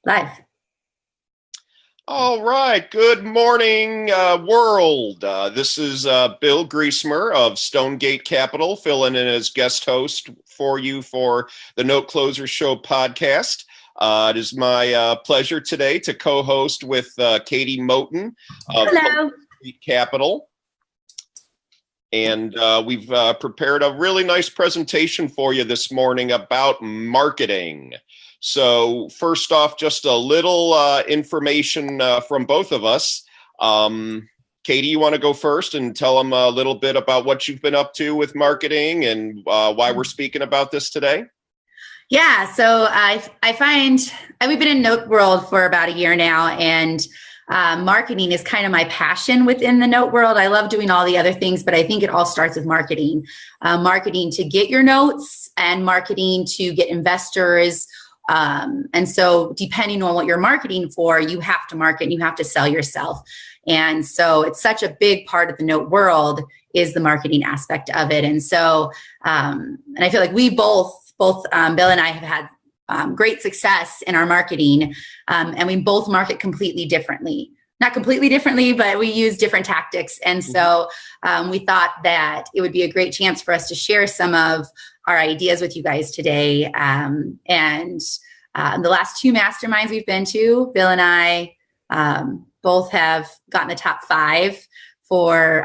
Live. All right. Good morning, world. This is Bill Griesmier of Stonegate Capital, filling in as guest host for you for the Note Closer Show podcast. It is my pleasure today to co-host with Katie Moton of Hello. Stonegate Capital. And we've prepared a really nice presentation for you this morning about marketing. So first off, just a little information from both of us. Katie, you want to go first and tell them a little bit about what you've been up to with marketing and why we're speaking about this today? Yeah, so I find we've been in Note World for about a year now, and marketing is kind of my passion within the Note world. I love doing all the other things, but I think it all starts with marketing. Marketing to get your notes and marketing to get investors. And so depending on what you're marketing for, you have to market and you have to sell yourself. And so it's such a big part of the Note world is the marketing aspect of it. And so, and I feel like we both Bill and I have had great success in our marketing, and we both market completely differently. Not completely differently, but we use different tactics. And so we thought that it would be a great chance for us to share some of our ideas with you guys today. And the last two masterminds we've been to, Bill and I both have gotten the top 5 for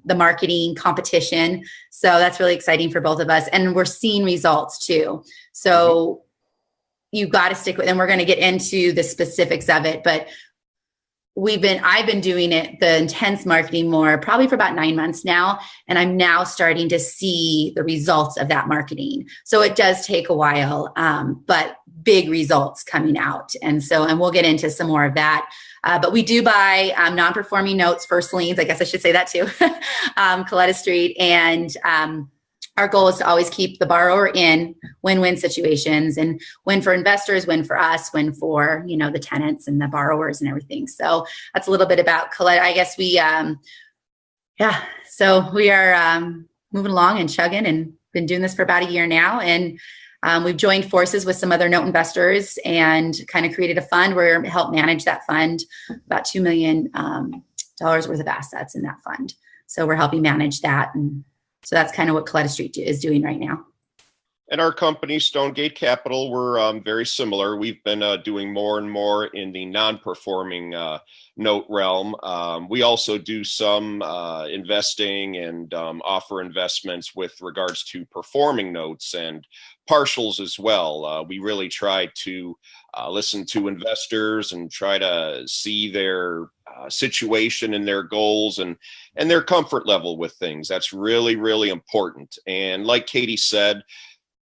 the marketing competition. So that's really exciting for both of us. And we're seeing results too. So you've got to stick with, and we're going to get into the specifics of it, but I've been doing it, the intense marketing more, probably for about 9 months now. And I'm now starting to see the results of that marketing. So it does take a while, but big results coming out. And we'll get into some more of that. But we do buy non-performing notes, first liens. I guess I should say that too. Colletta Street. And our goal is to always keep the borrower in win-win situations, and win for investors, win for us, win for, the tenants and the borrowers and everything. So that's a little bit about Colletta. I guess so we are moving along and chugging, and been doing this for about a year now. And we've joined forces with some other note investors and kind of created a fund where we help manage that fund, about $2 million worth of assets in that fund. So we're helping manage that. And so that's kind of what Colletta Street is doing right now. And our company, Stonegate Capital, we're very similar. We've been doing more and more in the non-performing note realm. We also do some investing and offer investments with regards to performing notes and partials as well. We really try to listen to investors and try to see their situation and their goals and their comfort level with things. That's really, really important. And like Katie said,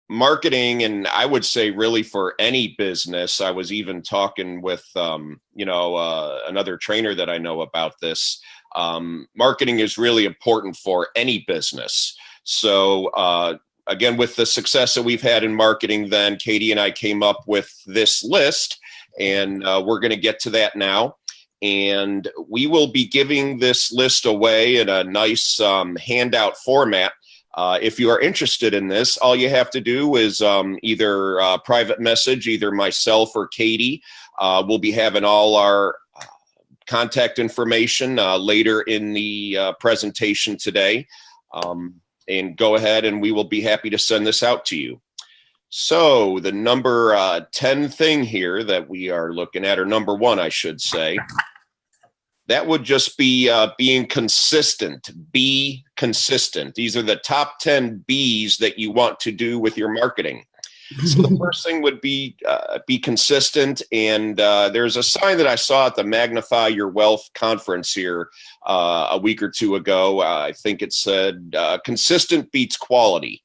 marketing, and I would say really for any business, I was even talking with, another trainer that I know about this. Marketing is really important for any business. So, again, with the success that we've had in marketing, then Katie and I came up with this list, and we're going to get to that now. And we will be giving this list away in a nice handout format. If you are interested in this, all you have to do is either private message, either myself or Katie. We'll be having all our contact information later in the presentation today. And go ahead and we will be happy to send this out to you. So the number 10 thing here that we are looking at, or number 1, I should say, that would just be being consistent. Be consistent. These are the top 10 B's that you want to do with your marketing. So the first thing would be consistent. And there's a sign that I saw at the Magnify Your Wealth conference here a week or two ago. I think it said consistent beats quality.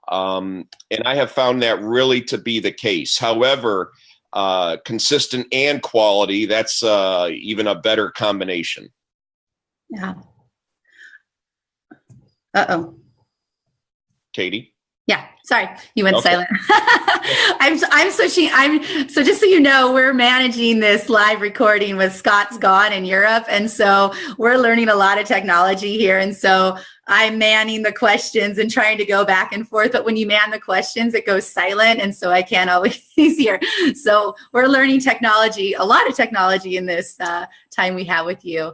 And I have found that really to be the case. However, consistent and quality, that's even a better combination. Yeah. Uh-oh. Katie? Yeah, sorry, you went Okay. silent. I'm switching. So just so you know, we're managing this live recording with Scott's gone in Europe, and so we're learning a lot of technology here. And so I'm manning the questions and trying to go back and forth. But when you man the questions, it goes silent, and so I can't always hear. So we're learning technology, a lot of technology in this time we have with you.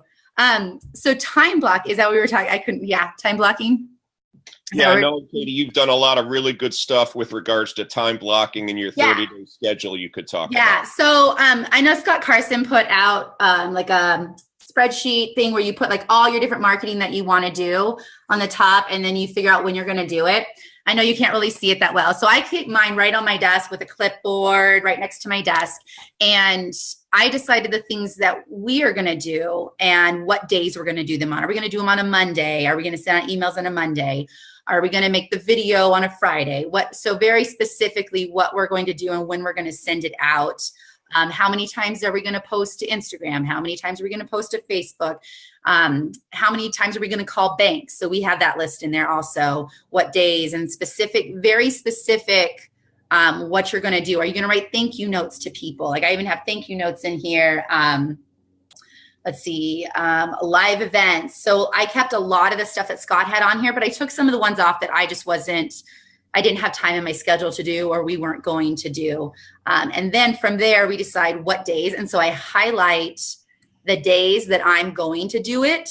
So time block, is that what we were talking? I couldn't. Yeah, time blocking. Yeah, I know, Katie, you've done a lot of really good stuff with regards to time blocking and your 30-day schedule you could talk about. So I know Scott Carson put out like a spreadsheet thing where you put like all your different marketing that you want to do on the top, and then you figure out when you're going to do it. I know you can't really see it that well. So I keep mine right on my desk with a clipboard right next to my desk. And I decided the things that we are going to do and what days we're going to do them on. Are we going to do them on a Monday? Are we going to send out emails on a Monday? Are we going to make the video on a Friday? So very specifically what we're going to do and when we're going to send it out. How many times are we going to post to Instagram? How many times are we going to post to Facebook? How many times are we going to call banks? So we have that list in there also. What days and very specific what you're going to do. Are you going to write thank you notes to people? Like I even have thank you notes in here. Let's see, live events. So I kept a lot of the stuff that Scott had on here, but I took some of the ones off that I didn't have time in my schedule to do, or we weren't going to do. And then from there, we decide what days. And so I highlight the days that I'm going to do it,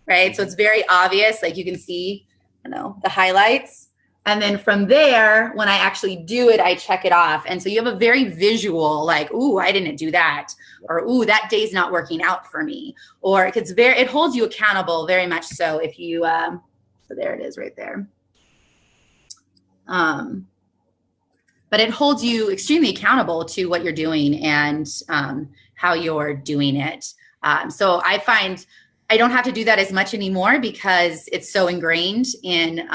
right? So it's very obvious, like you can see, the highlights. And then from there, when I actually do it, I check it off. And so you have a very visual, like, ooh, I didn't do that. Or, ooh, that day's not working out for me. Or it holds you accountable very much so if you, so there it is right there. But it holds you extremely accountable to what you're doing and how you're doing it. So I find I don't have to do that as much anymore because it's so ingrained in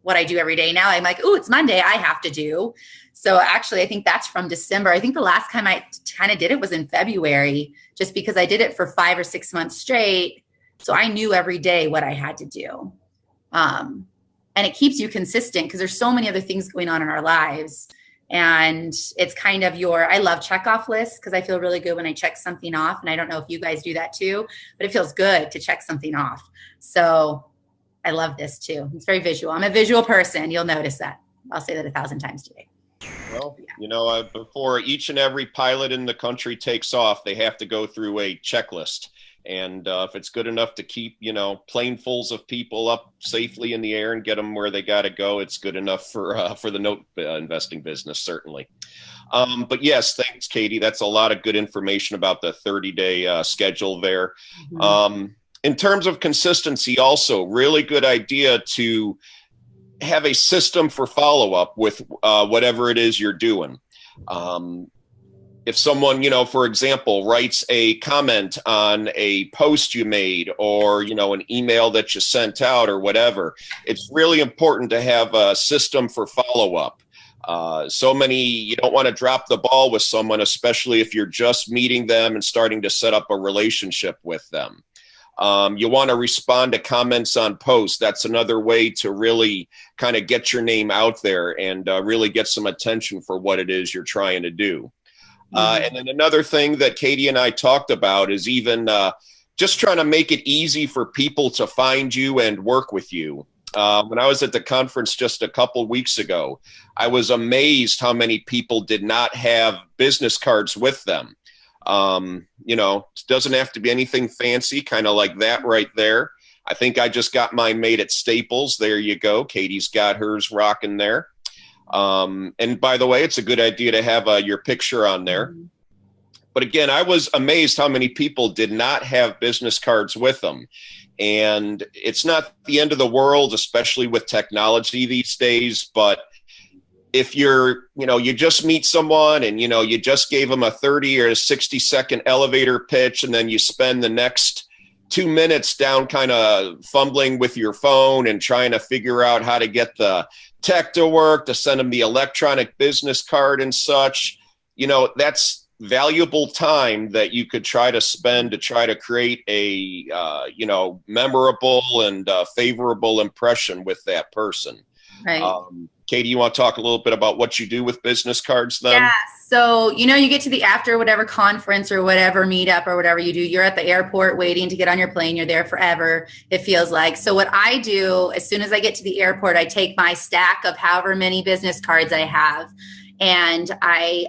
what I do every day now. I'm like, oh, it's Monday, I have to do. So actually, I think that's from December. I think the last time I kind of did it was in February, just because I did it for 5 or 6 months straight. So I knew every day what I had to do. And it keeps you consistent because there's so many other things going on in our lives. And it's kind of I love checkoff lists because I feel really good when I check something off. And I don't know if you guys do that too, but it feels good to check something off. So I love this too. It's very visual. I'm a visual person. You'll notice that. I'll say that 1,000 times today. Well, before each and every pilot in the country takes off, they have to go through a checklist. And if it's good enough to keep, planefuls of people up safely in the air and get them where they got to go, it's good enough for the note investing business, certainly. But yes, thanks, Katie. That's a lot of good information about the 30-day schedule there. Mm-hmm. In terms of consistency, also, really good idea to have a system for follow-up with whatever it is you're doing. If someone, for example, writes a comment on a post you made or, an email that you sent out or whatever, it's really important to have a system for follow-up. You don't want to drop the ball with someone, especially if you're just meeting them and starting to set up a relationship with them. You want to respond to comments on posts. That's another way to really kind of get your name out there and really get some attention for what it is you're trying to do. And then another thing that Katie and I talked about is even just trying to make it easy for people to find you and work with you. When I was at the conference just a couple weeks ago, I was amazed how many people did not have business cards with them. It doesn't have to be anything fancy, kind of like that right there. I think I just got mine made at Staples. There you go. Katie's got hers rocking there. And by the way, it's a good idea to have your picture on there. Mm-hmm. But again, I was amazed how many people did not have business cards with them. And it's not the end of the world, especially with technology these days. But if you just meet someone and, you just gave them a 30 or a 60-second elevator pitch, and then you spend the next 2 minutes down kind of fumbling with your phone and trying to figure out how to get the tech to work, to send them the electronic business card and such, that's valuable time that you could try to spend to try to create a, memorable and favorable impression with that person. Right. Katie, you want to talk a little bit about what you do with business cards then? Yeah. So, you get to the after whatever conference or whatever meetup or whatever you do, you're at the airport waiting to get on your plane. You're there forever, it feels like. So what I do, as soon as I get to the airport, I take my stack of however many business cards I have, and I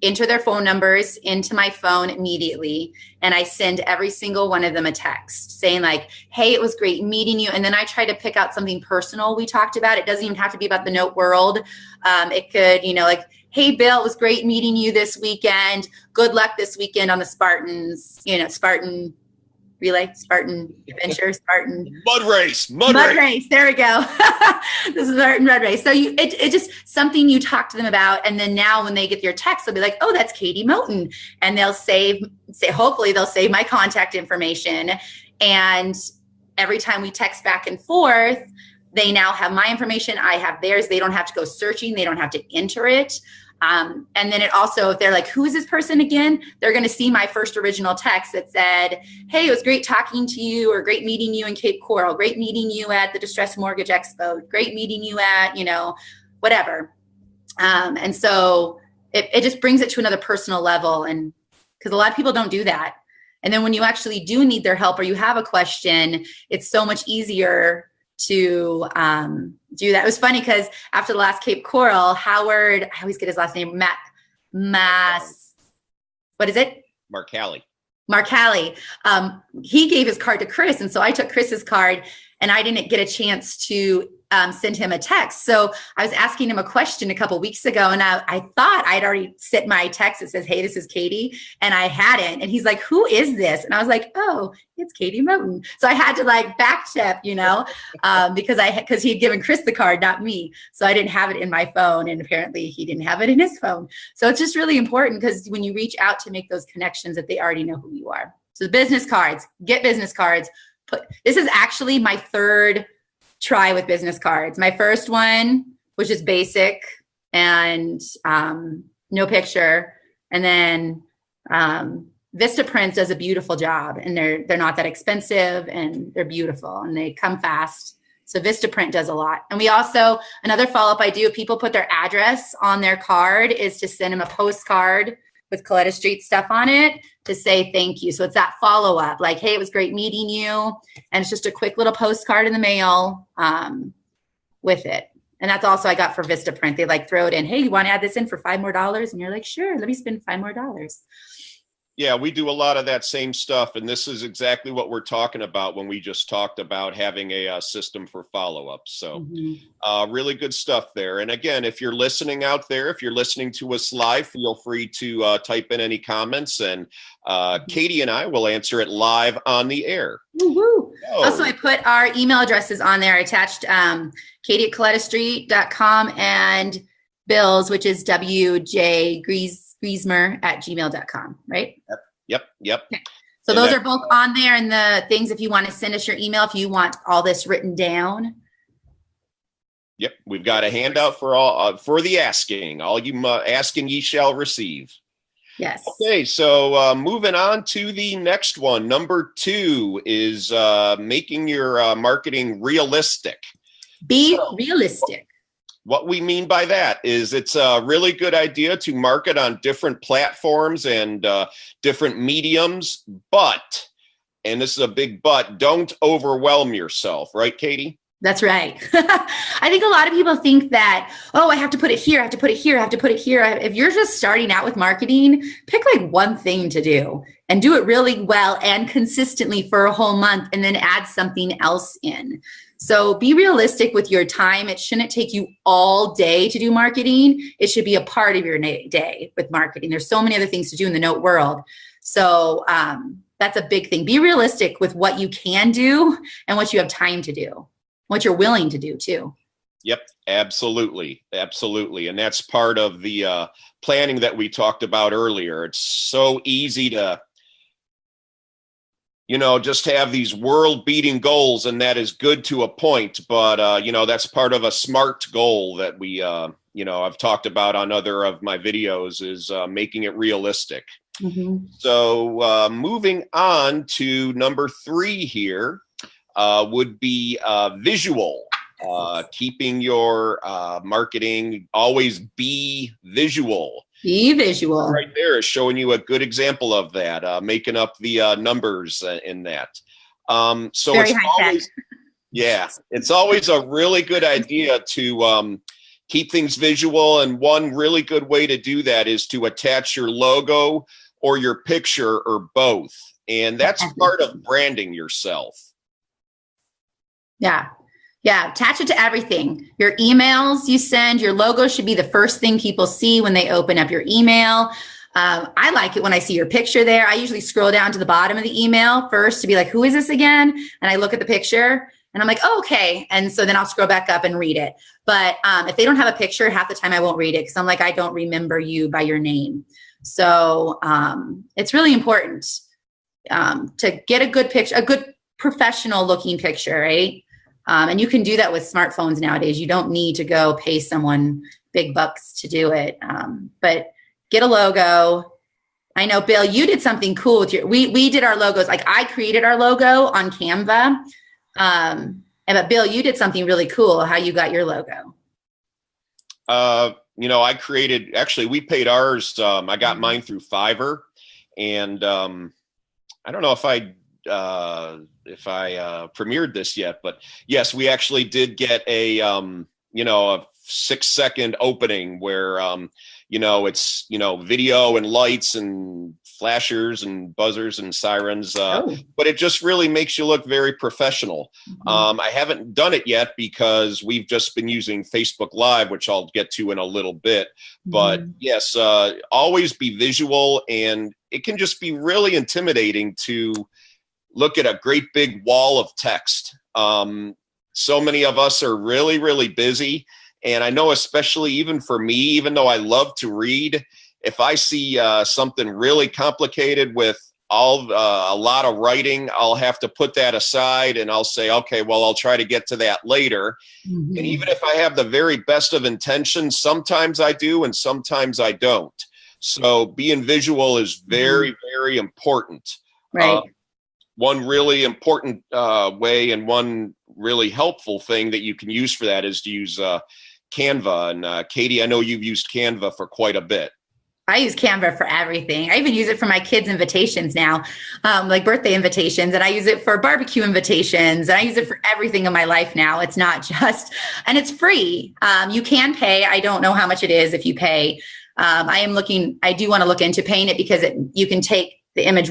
enter their phone numbers into my phone immediately. And I send every single one of them a text saying like, hey, it was great meeting you. And then I try to pick out something personal we talked about. It doesn't even have to be about the note world. It could, like, hey, Bill, it was great meeting you this weekend. Good luck this weekend on the Spartans, Spartan relay, Spartan adventure, Spartan mud race. There we go. This is Spartan mud race. So it just something you talk to them about, and then now when they get your text, they'll be like, "Oh, that's Katie Moton," and hopefully they'll save my contact information. And every time we text back and forth, they now have my information. I have theirs. They don't have to go searching. They don't have to enter it. And then it also, if they're like, who is this person again? They're going to see my first original text that said, hey, it was great talking to you, or great meeting you in Cape Coral, great meeting you at the Distressed Mortgage Expo, great meeting you at, whatever. And so it just brings it to another personal level. And because a lot of people don't do that. And then when you actually do need their help or you have a question, it's so much easier to do that. It was funny because after the last Cape Coral, Howard, I always get his last name, what is it? Marcali. He gave his card to Chris. And so I took Chris's card and I didn't get a chance to send him a text. So I was asking him a question a couple weeks ago, and I thought I'd already sent my text that says, hey, this is Katie. And I hadn't. And he's like, who is this? And I was like, oh, it's Katie Moton. So I had to back check, because he had given Chris the card, not me. So I didn't have it in my phone. And apparently he didn't have it in his phone. So it's just really important because when you reach out to make those connections that they already know who you are. So business cards, get business cards. This is actually my third try with business cards. My first one was just basic and no picture. And then Vistaprint does a beautiful job, and they're not that expensive, and they're beautiful and they come fast. So Vistaprint does a lot. And we also, another follow-up I do, if people put their address on their card, is to send them a postcard with Colletta Street stuff on it to say thank you. So it's that follow-up, like, hey, it was great meeting you. And it's just a quick little postcard in the mail with it. And that's also I got for Vistaprint. They throw it in, hey, you want to add this in for $5 more? And you're like, sure, let me spend $5 more. Yeah, we do a lot of that same stuff. And this is exactly what we're talking about when we just talked about having a system for follow-up. So really good stuff there. And again, if you're listening out there, if you're listening to us live, feel free to type in any comments, and Katie and I will answer it live on the air. Woo-hoo. Also, I put our email addresses on there. I attached Katie at ColettaStreet.com and Bill's, which is WJ Griesmier at gmail.com, right? Yep. Okay. So those are both on there, and the things, if you want to send us your email, if you want all this written down. Yep. We've got a handout for the asking. All you asking ye shall receive. Yes. Okay. So moving on to the next one. Number 2 is making your marketing realistic. Be realistic. What we mean by that is it's a really good idea to market on different platforms and different mediums, but, and this is a big but, don't overwhelm yourself, right, Katie? That's right. I think a lot of people think that, oh, I have to put it here, I have to put it here, I have to put it here. If you're just starting out with marketing, pick one thing to do and do it really well and consistently for a whole month, and then add something else in. So be realistic with your time. It shouldn't take you all day to do marketing. It should be a part of your day with marketing. There's so many other things to do in the note world. So that's a big thing. Be realistic with what you can do and what you have time to do, what you're willing to do too. Yep, absolutely. And that's part of the planning that we talked about earlier. It's so easy to just have these world-beating goals, and that is good to a point. But, that's part of a SMART goal that we, I've talked about on other of my videos, is making it realistic. So moving on to number 3 here would be visual. keeping your marketing, always be visual. Be visual. Right there is showing you a good example of that, making up the numbers in that. So Very it's high always, tech. yeah, it's always a really good idea to keep things visual. And one really good way to do that is to attach your logo or your picture or both. And that's part of branding yourself. Yeah. Yeah. Attach it to everything. Your emails you send, your logo should be the first thing people see when they open up your email. I like it when I see your picture there. I usually scroll down to the bottom of the email first to be like, who is this again? And I look at the picture and I'm like, oh, okay. And so then I'll scroll back up and read it. But if they don't have a picture, half the time I won't read it because I'm like, I don't remember you by your name. So it's really important to get a good picture, a good professional looking picture, right? And you can do that with smartphones nowadays. You don't need to go pay someone big bucks to do it. But get a logo. I know, Bill, you did something cool with we did our logos. Like I created our logo on Canva. But Bill, you did something really cool. How you got your logo? I created, actually, we paid ours. I got mine through Fiverr, and I don't know if I premiered this yet, but yes, we actually did get a 6-second opening where, it's, video and lights and flashers and buzzers and sirens, but it just really makes you look very professional. Mm-hmm. I haven't done it yet because we've just been using Facebook Live, which I'll get to in a little bit. Mm-hmm. But yes, always be visual, and it can just be really intimidating to look at a great big wall of text. So many of us are really, really busy. And I know, especially even for me, even though I love to read, if I see something really complicated with a lot of writing, I'll have to put that aside and I'll say, okay, well, I'll try to get to that later. Mm-hmm. And even if I have the very best of intentions, sometimes I do and sometimes I don't. So being visual is very, very important. Right. One really important way and one really helpful thing that you can use for that is to use Canva. And Katie, I know you've used Canva for quite a bit. I use Canva for everything. I even use it for my kids' invitations now, like birthday invitations, and I use it for barbecue invitations, and I use it for everything in my life now. It's not just, and it's free. You can pay. I don't know how much it is if you pay. I do want to look into paying it because you can take the image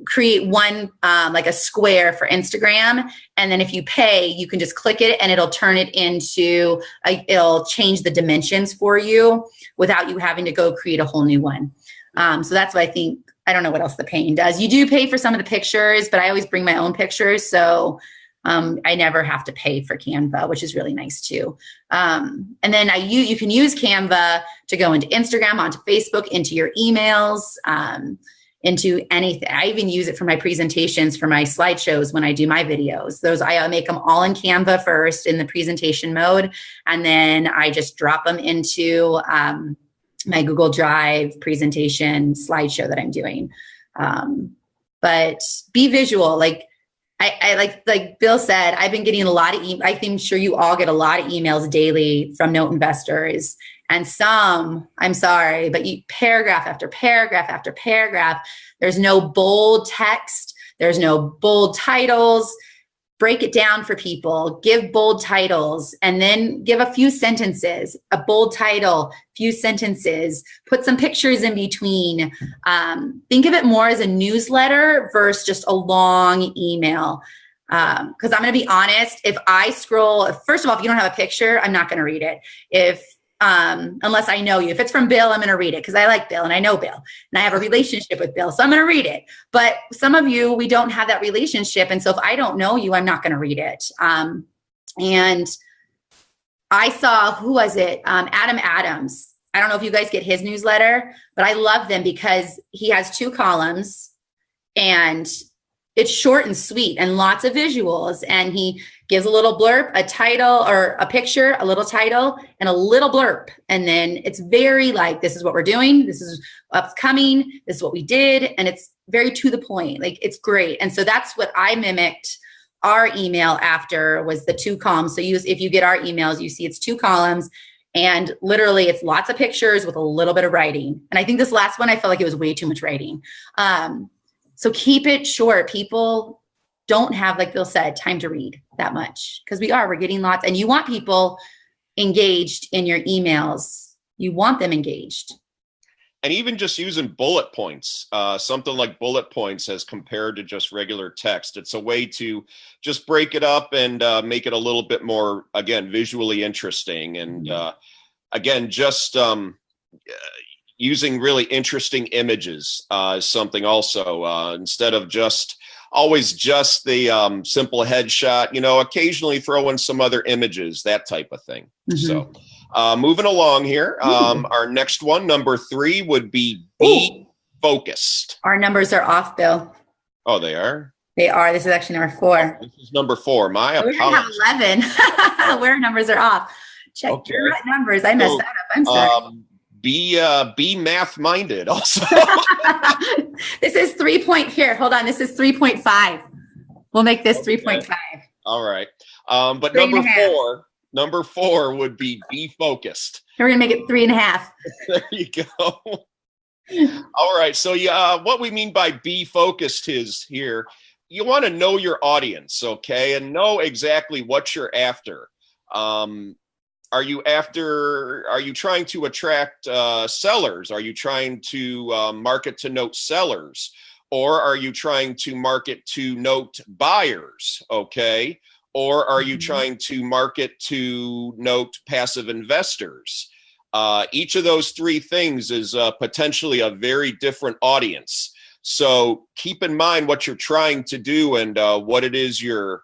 create one like a square for Instagram, and then if you pay, you can just click it and it'll turn it into it'll change the dimensions for you without you having to go create a whole new one. So that's what I think. I don't know what else the paying does. You do pay for some of the pictures, but I always bring my own pictures, so I never have to pay for Canva, which is really nice too. And then you can use Canva to go into Instagram, onto Facebook, into your emails, into anything. I even use it for my presentations, for my slideshows when I do my videos. Those I make them all in Canva first in the presentation mode, and then I just drop them into my Google Drive presentation slideshow that I'm doing. But be visual. Like I like Bill said, I've been getting a lot of I think sure you all get a lot of emails daily from note investors. And some, I'm sorry, but paragraph after paragraph after paragraph, there's no bold text. There's no bold titles. Break it down for people. Give bold titles and then give a few sentences, a bold title, few sentences, put some pictures in between. Think of it more as a newsletter versus just a long email. Because I'm going to be honest, if I scroll, first of all, if you don't have a picture, I'm not going to read it. Unless I know you. If it's from Bill, I'm going to read it because I like Bill and I know Bill and I have a relationship with Bill. So I'm going to read it. But some of you, we don't have that relationship. And so if I don't know you, I'm not going to read it. And I saw, who was it? Adam Adams. I don't know if you guys get his newsletter, but I love them because he has 2 columns and it's short and sweet and lots of visuals. And he gives a little blurb, a title or a picture, a little title and a little blurb. And then it's very like, this is what we're doing. This is what's coming. This is what we did. And it's very to the point. Like it's great. And so that's what I mimicked our email after was the 2 columns. So if you get our emails, you see it's 2 columns, and literally it's lots of pictures with a little bit of writing. And I think this last one, I felt like it was way too much writing. So keep it short. People don't have, like Bill said, time to read that much, because we're getting lots, and you want people engaged in your emails. You want them engaged. And even just using bullet points, something like bullet points as compared to just regular text. It's a way to just break it up and make it a little bit more, again, visually interesting. And again, just using really interesting images is something also, instead of always just the simple headshot, occasionally throw in some other images, that type of thing. So moving along here, our next one, number 3, would be be focused. Our numbers are off, Bill. Oh, they are? They are. This is actually number 4. This is number 4. My apologies. We're going to have 11 where numbers are off. Check your numbers. I messed that up. I'm sorry. Be math-minded also. This is 3 point here. Hold on. This is 3.5. We'll make this 3.5. All right. But number four would be focused. We're going to make it 3.5. There you go. All right. So what we mean by be focused is here, you want to know your audience, okay? And know exactly what you're after. Are you trying to attract sellers? Are you trying to market to note sellers? Or are you trying to market to note buyers? Okay. Or are you trying to market to note passive investors? Each of those 3 things is potentially a very different audience. So keep in mind what you're trying to do and what it is you're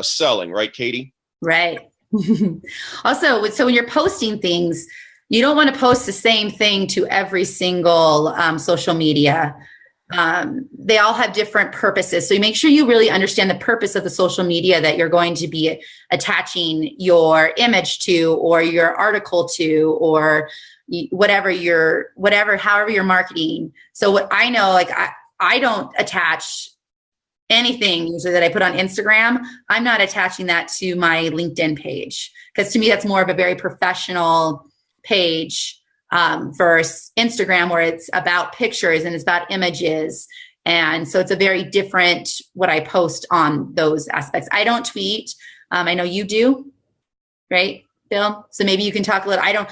selling, right, Katie? Right. Also, so when you're posting things, you don't want to post the same thing to every single social media. They all have different purposes. So you make sure you really understand the purpose of the social media that you're going to be attaching your image to, or your article to, or however you're marketing. So what I know, like I don't attach anything usually that I put on Instagram. I'm not attaching that to my LinkedIn page, because to me, that's more of a very professional page. Versus Instagram, where it's about pictures and it's about images. And so it's a very different what I post on those aspects. I don't tweet. I know you do, right, Bill? So maybe you can talk a little. I don't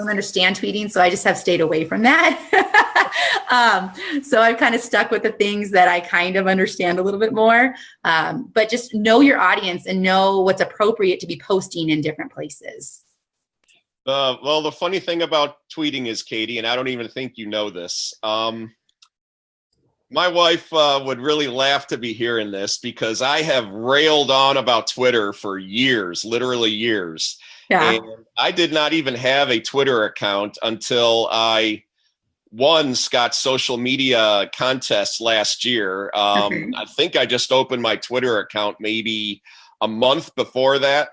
understand tweeting. So I just have stayed away from that. So I've kind of stuck with the things that I kind of understand a little bit more. But just know your audience and know what's appropriate to be posting in different places. Well, the funny thing about tweeting is, Katie, and I don't even think you know this, my wife would really laugh to be hearing this, because I have railed on about Twitter for years, literally years. Yeah. And I did not even have a Twitter account until I won Scott's social media contest last year. I think I just opened my Twitter account maybe a month before that.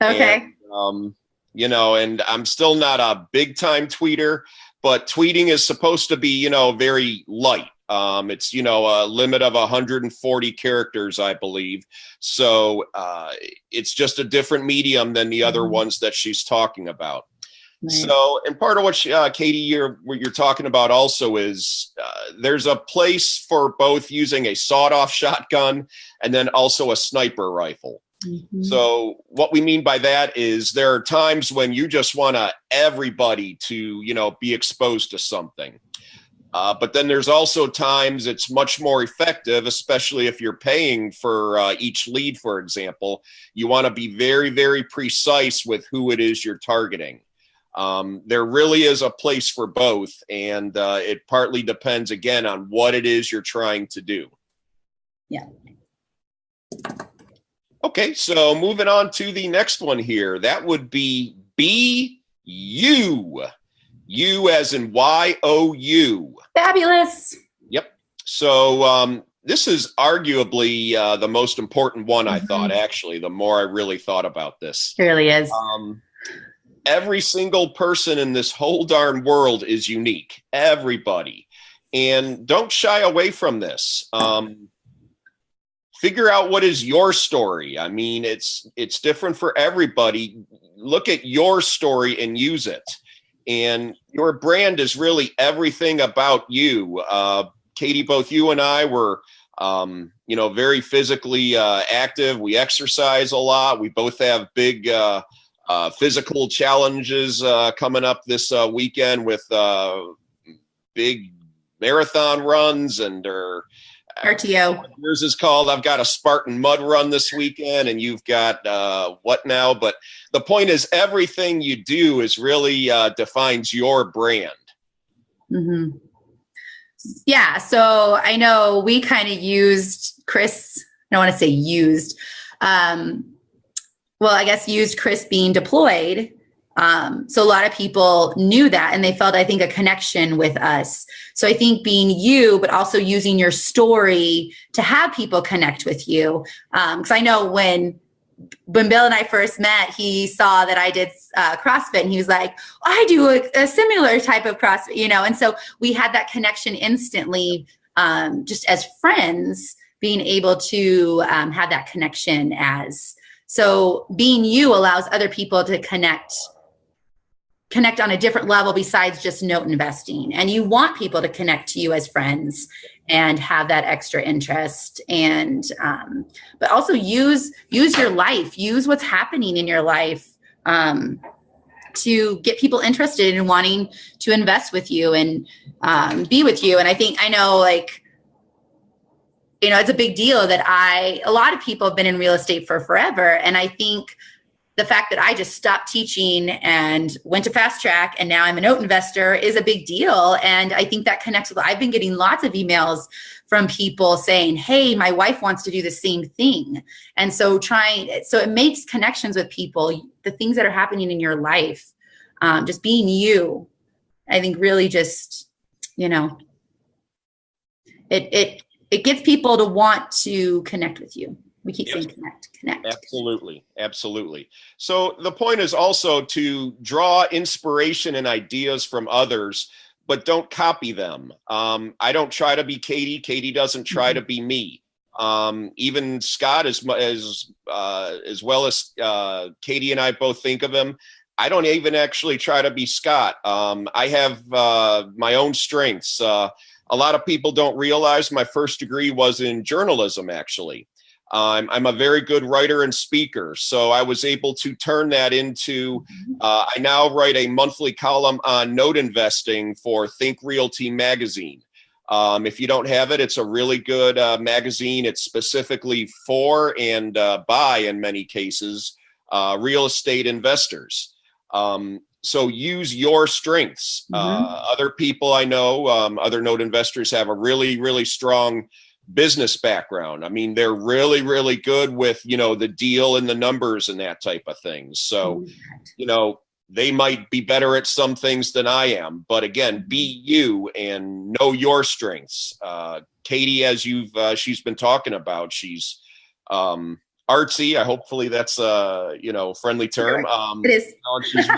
Okay. And, and I'm still not a big time tweeter, but tweeting is supposed to be, very light. It's, a limit of 140 characters, I believe. So it's just a different medium than the other ones that she's talking about. Right. So, and part of what Katie, what you're talking about also is there's a place for both using a sawed-off shotgun and then also a sniper rifle. Mm-hmm. So what we mean by that is there are times when you just want everybody to, be exposed to something. But then there's also times it's much more effective, especially if you're paying for each lead, for example. You want to be very, very precise with who it is you're targeting. There really is a place for both, and it partly depends, again, on what it is you're trying to do. Yeah. Okay, so moving on to the next one here. That would be you. You as in Y-O-U. Fabulous. Yep. So this is arguably the most important one, I thought, actually, the more I really thought about this. It really is. Every single person in this whole darn world is unique. Everybody. And don't shy away from this. figure out what is your story. I mean, it's different for everybody. Look at your story and use it. And your brand is really everything about you. Katie, both you and I were, very physically active. We exercise a lot. We both have big physical challenges coming up this weekend with big marathon runs and RTO. Yours is called, I've got a Spartan mud run this weekend, and you've got what now? But the point is, everything you do is really defines your brand. Mm-hmm. Yeah. So I know we kind of used Chris. I don't want to say used. I guess used Chris being deployed. So a lot of people knew that, and they felt, I think, a connection with us. So I think being you, but also using your story to have people connect with you. Because I know when Bill and I first met, he saw that I did CrossFit, and he was like, I do a similar type of CrossFit, and so we had that connection instantly, just as friends, being able to have that connection so being you allows other people to connect on a different level besides just note investing. And you want people to connect to you as friends and have that extra interest. And, but also use your life, use what's happening in your life, to get people interested in wanting to invest with you and, be with you. And I know it's a big deal that a lot of people have been in real estate for forever. And I think the fact that I just stopped teaching and went to Fast Track and now I'm a note investor is a big deal. And I think that connects with, I've been getting lots of emails from people saying, hey, my wife wants to do the same thing. And so it makes connections with people, the things that are happening in your life, just being you, I think really just, it gets people to want to connect with you. We keep saying connect. Absolutely. So the point is also to draw inspiration and ideas from others, but don't copy them. I don't try to be Katie. Katie doesn't try to be me. Even Scott, as well as Katie and I both think of him, I don't even actually try to be Scott. I have my own strengths. A lot of people don't realize my first degree was in journalism, actually. I'm a very good writer and speaker, so I was able to turn that into, I now write a monthly column on note investing for Think Realty magazine. If you don't have it, it's a really good magazine. It's specifically for and by, in many cases, real estate investors. So use your strengths. Other people I know, other note investors have a really, really strong business background. I mean, they're really, really good with, the deal and the numbers and that type of thing. So, they might be better at some things than I am, but again, be you and know your strengths. Katie, as she's been talking about, she's, artsy. Hopefully that's a, friendly term. It is. She's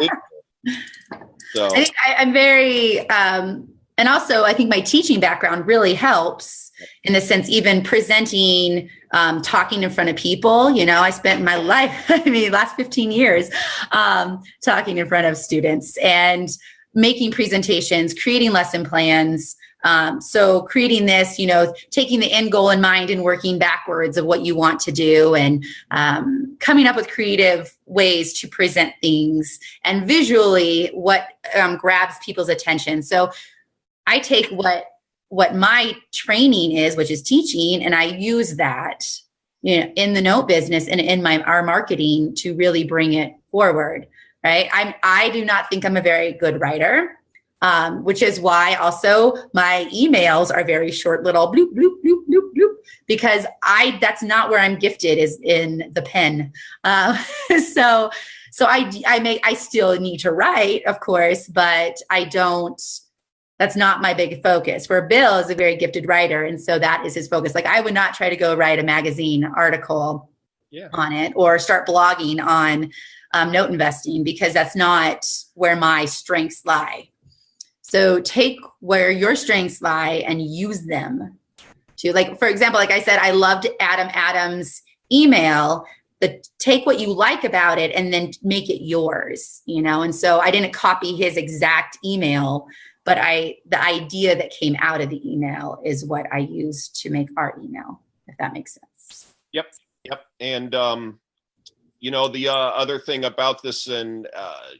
so I think I'm very, and also I think my teaching background really helps in the sense, even presenting, talking in front of people. I spent my life, last 15 years, talking in front of students and making presentations, creating lesson plans. So creating this, taking the end goal in mind and working backwards of what you want to do, and coming up with creative ways to present things, and visually what grabs people's attention. So I take what my training is, which is teaching, and I use that, in the note business and in our marketing to really bring it forward. Right. I do not think I'm a very good writer. Which is why also my emails are very short, little bloop, bloop, bloop, bloop, bloop, because that's not where I'm gifted, is in the pen. So I still need to write, of course, but that's not my big focus. Where Bill is a very gifted writer. And so that is his focus. I would not try to go write a magazine article on it or start blogging on note investing, because that's not where my strengths lie. So take where your strengths lie and use them too. Like, for example, like I said, I loved Adam Adams' email, but take what you like about it and then make it yours, And so I didn't copy his exact email, but the idea that came out of the email is what I used to make our email, if that makes sense. Yep. And, the other thing about this and,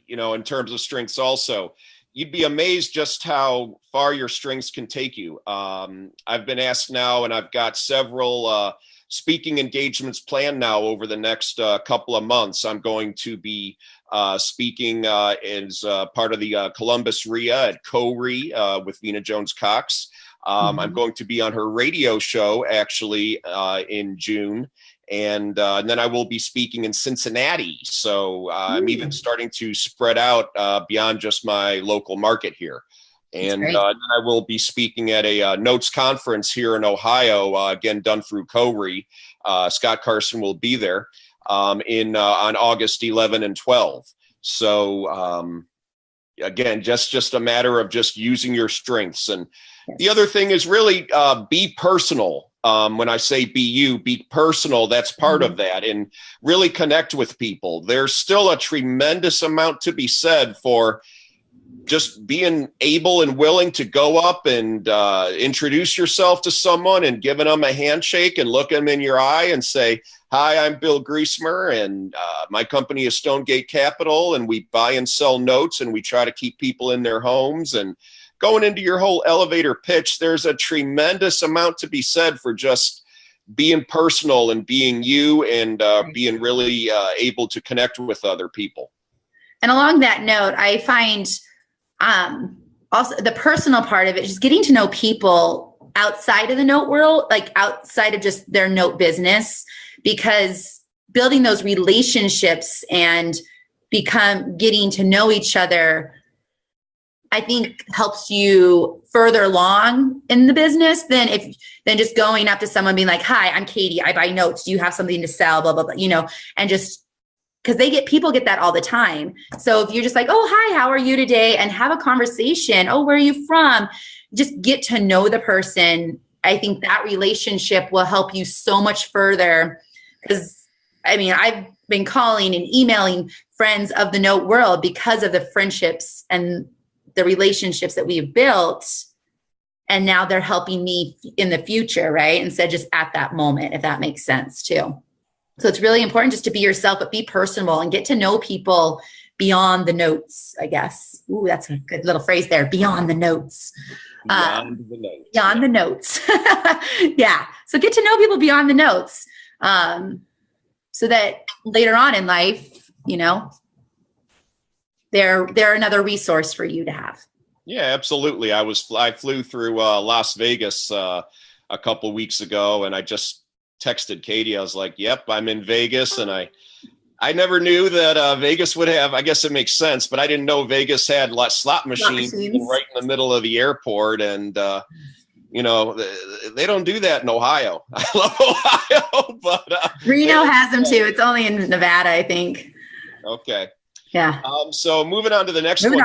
in terms of strengths also, you'd be amazed just how far your strengths can take you. I've been asked now, and I've got several speaking engagements planned now over the next couple of months. I'm going to be speaking as part of the Columbus RIA at Co-RE with Vina Jones-Cox. I'm going to be on her radio show actually in June. And then I will be speaking in Cincinnati. So I'm even starting to spread out beyond just my local market here. And then I will be speaking at a Notes conference here in Ohio, again, done through Co-RE. Scott Carson will be there on August 11 and 12. So again, just a matter of just using your strengths. And the other thing is really be personal. When I say be personal, that's part of that, and really connect with people. There's still a tremendous amount to be said for just being able and willing to go up and introduce yourself to someone and giving them a handshake and look them in your eye and say, "Hi, I'm Bill Griesmier, and my company is Stonegate Capital, and we buy and sell notes, and we try to keep people in their homes." And going into your whole elevator pitch, there's a tremendous amount to be said for just being personal and being you and being really able to connect with other people. And along that note, I find also the personal part of it, just getting to know people outside of the note world, like outside of just their note business, because building those relationships and getting to know each other, I think helps you further along in the business than just going up to someone being like, "Hi, I'm Katie. I buy notes. Do you have something to sell?" Blah, blah, blah, and just because people get that all the time. So if you're just like, "Oh, hi, how are you today?" and have a conversation. "Oh, where are you from?" Just get to know the person. I think that relationship will help you so much further. Because I've been calling and emailing friends of the note world because of the friendships and the relationships that we've built, and now they're helping me in the future, right? Instead of just at that moment, if that makes sense too. So it's really important just to be yourself, but be personable and get to know people beyond the notes, I guess. Ooh, that's a good little phrase there, beyond the notes. Beyond the notes. Beyond the notes. Yeah. So get to know people beyond the notes so that later on in life, they're another resource for you to have. Yeah, absolutely. I flew through Las Vegas a couple of weeks ago, and I just texted Katie. I was like, "Yep, I'm in Vegas," and I never knew that Vegas would have. I guess it makes sense, but I didn't know Vegas had slot machines right in the middle of the airport, and they don't do that in Ohio. I love Ohio, but Reno has them too. It's only in Nevada, I think. Okay. Yeah. So moving on to the next one.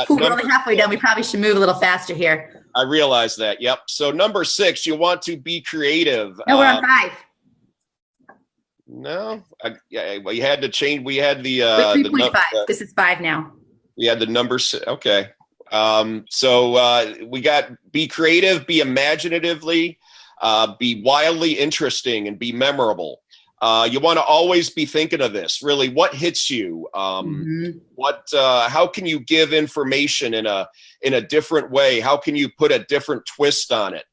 We're only halfway done. We probably should move a little faster here. I realize that. Yep. So number 6, you want to be creative. No, we're on 5. No, we had to change. We had the 3.5. This is 5 now. We had the number 6. Okay. So we got be creative, be imaginatively, be wildly interesting, and be memorable. You want to always be thinking of this. Really, what hits you? How can you give information in a different way? How can you put a different twist on it?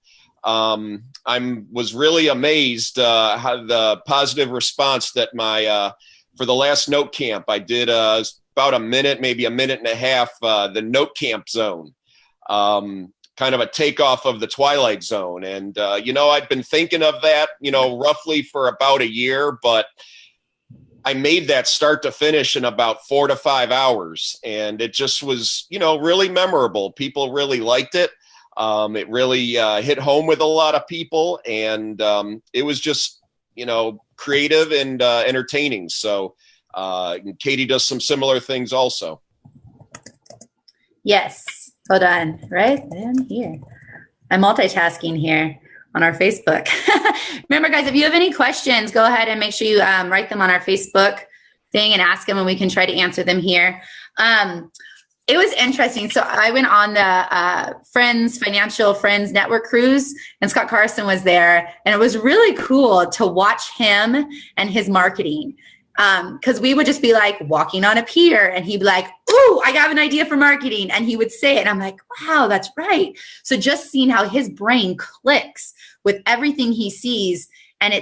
I was really amazed how the positive response that for the last note camp I did about a minute, maybe a minute and a half, the note camp zone. Kind of a takeoff of the Twilight Zone. And, I'd been thinking of that, roughly for about a year, but I made that start to finish in about 4 to 5 hours. And it just was, really memorable. People really liked it. It really hit home with a lot of people. And it was just, creative and entertaining. So Katie does some similar things also. Yes. Hold on, right then here. I'm multitasking here. on our Facebook. Remember, guys, if you have any questions, go ahead and make sure you write them on our Facebook thing and ask them, and we can try to answer them here. It was interesting. So I went on the Financial Friends Network cruise, and Scott Carson was there, and it was really cool to watch him and his marketing. Because we would just be like walking on a pier, and he'd be like, "Ooh, I got an idea for marketing," and he would say it, and I'm like, "Wow, that's right." So just seeing how his brain clicks with everything he sees, and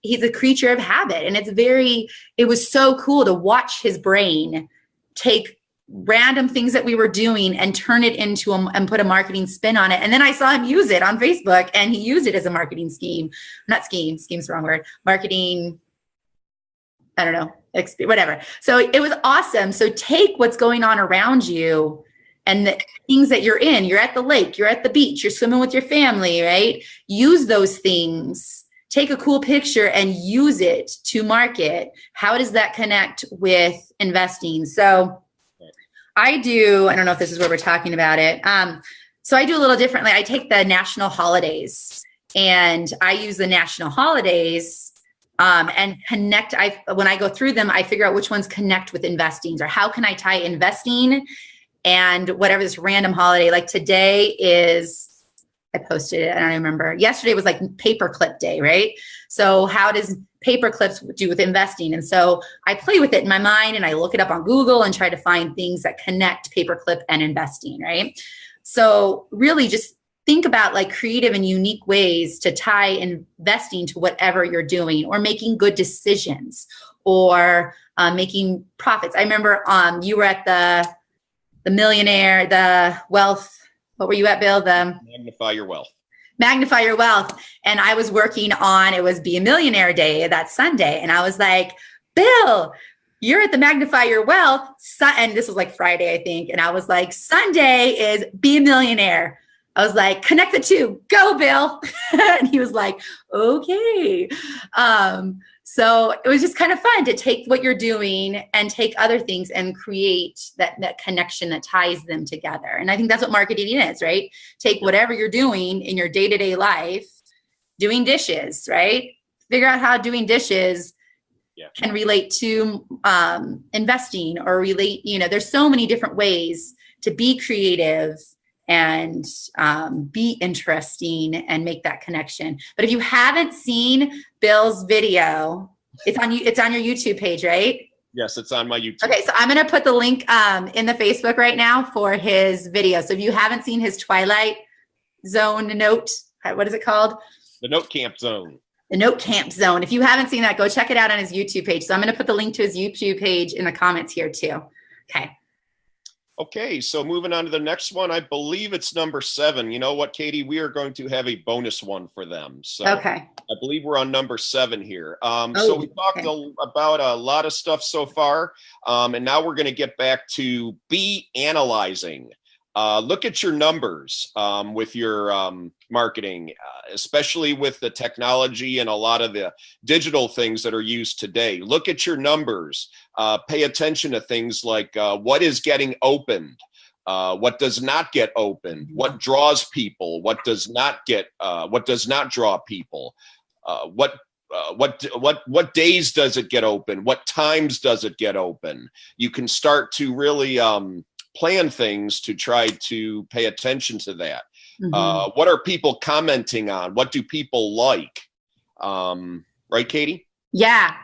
he's a creature of habit, and it was so cool to watch his brain take random things that we were doing and turn it into and put a marketing spin on it. And then I saw him use it on Facebook, and he used it as a marketing scheme. Not scheme, scheme's the wrong word. Marketing, I don't know, whatever. So it was awesome. So take what's going on around you and the things that you're in. You're at the lake, you're at the beach, you're swimming with your family, right? Use those things. Take a cool picture and use it to market. How does that connect with investing? So I don't know if this is where we're talking about it. So I do a little differently. I take the national holidays, and I use the national holidays and connect. When I go through them, I figure out which ones connect with investing, or how can I tie investing and whatever this random holiday. Like today is, I posted it, I don't remember. Yesterday was like paperclip day, right? So how does paperclips do with investing? And so I play with it in my mind, and I look it up on Google and try to find things that connect paperclip and investing, right? So really just think about like creative and unique ways to tie investing to whatever you're doing, or making good decisions, or making profits. I remember you were at the millionaire, the wealth. What were you at, Bill? The Magnify Your Wealth. Magnify Your Wealth. And I was working on, it was Be a Millionaire Day that Sunday. And I was like, Bill, you're at the Magnify Your Wealth. And this was like Friday, I think. And I was like, Sunday is Be a Millionaire. I was like, connect the two, go, Bill. And he was like, okay. So it was just kind of fun to take what you're doing and take other things and create that connection that ties them together. And I think that's what marketing is, right? Take whatever you're doing in your day-to-day life, doing dishes, right? Figure out how doing dishes can relate to investing, or relate, there's so many different ways to be creative and be interesting and make that connection. But if you haven't seen Bill's video, it's on your YouTube page, right? Yes, it's on my YouTube. Okay, so I'm going to put the link in the Facebook right now for his video. So if you haven't seen his Twilight Zone note, what is it called? The Note Camp Zone. The Note Camp Zone. If you haven't seen that, go check it out on his YouTube page. So I'm going to put the link to his YouTube page in the comments here too. Okay. Okay, so moving on to the next one, I believe it's number 7. You know what, Katie? We are going to have a bonus one for them. So okay. I believe we're on number 7 here. So we talked about a lot of stuff so far, and now we're going to get back to be analyzing. Look at your numbers with your marketing, especially with the technology and a lot of the digital things that are used today. Look at your numbers. Pay attention to things like what is getting opened, what does not get opened, what draws people, what does not draw people, what days does it get open, what times does it get open. You can start to really plan things to try to pay attention to that. What are people commenting on? What do people like? Right, Katie? Yeah.